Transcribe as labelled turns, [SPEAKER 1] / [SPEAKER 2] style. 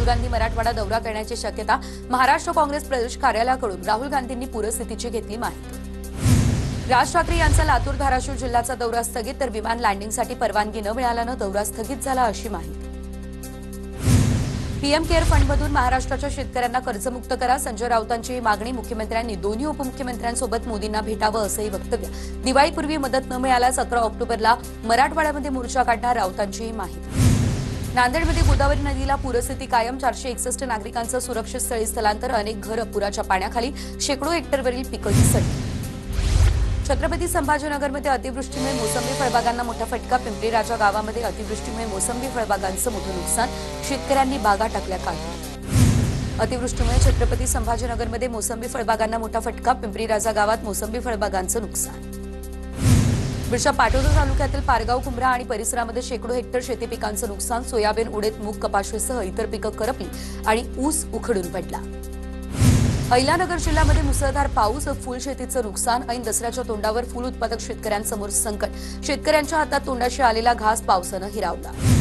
[SPEAKER 1] राहुल गांधी मराठवाडा दौरा करण्याची शक्यता। महाराष्ट्र काँग्रेस प्रदेश कार्यालयाकडून राहुल गांधींनी पूरस्थितीची घेतली माहिती। राज ठाकरे यांचा लातूर धाराशिव जिल्ह्याचा दौरा स्थगित, तर विमान लँडिंगसाठी परवानगी न मिळाल्याने दौरा स्थगित झाला अशी माहिती। पीएम केअर फंडमधून महाराष्ट्राच्या शेतकऱ्यांना कर्जमुक्त करा, संजय राऊतांची मागणी। मुख्यमंत्र्यांनी दोन्ही उपमुख्यमंत्र्यांसोबत मोदींना भेटावं असंही वक्तव्य। दिवाळीपूर्वी मदत न मिळाल्यास 11 ऑक्टोबरला मराठवाड्यामध्ये मोर्चा काढणार, राऊतांची माहिती। नांदेडमध्ये गोदावरी नदीला पूरस्थिती कायम, 461 नागरिकांचं सुरक्षित स्थळी स्थलांतर। अनेक घरं पुराच्या पाण्याखाली, शेकडो हेक्टरवरील पिकंही सडली। छत्रपती संभाजीनगरमध्ये अतिवृष्टीमुळे मोसंबी फळबागांना मोठा फटका। पिंपरी राजा गावामध्ये अतिवृष्टीमुळे मोसंबी फळबागांचं मोठं नुकसान, शेतकऱ्यांनी बागा टाकल्या काढून। अतिवृष्टीमुळे छत्रपती संभाजीनगरमध्ये मोसंबी फळबागांना मोठा फटका। पिंपरी राजा गावात मोसंबी फळबागांचं नुकसान। बीडच्या पाटोदा तालुक्यातील पारगाव कुंभरा आणि परिसरामध्ये शेकडो हेक्टर शेती पिकांचं नुकसान। सोयाबीन, उडीद, मूग, कपाशीसह इतर पिकं करपली आणि ऊस उखडून पडला। अहिल्यानगर जिल्ह्यामध्ये मुसळधार पाऊस, फूल शेतीचं नुकसान। ऐन दसऱ्याच्या तोंडावर फूल उत्पादक शेतकऱ्यांसमोर संकट, शेतकऱ्यांच्या हातात तोंडाशी आलेला घास पावसानं हिरावला।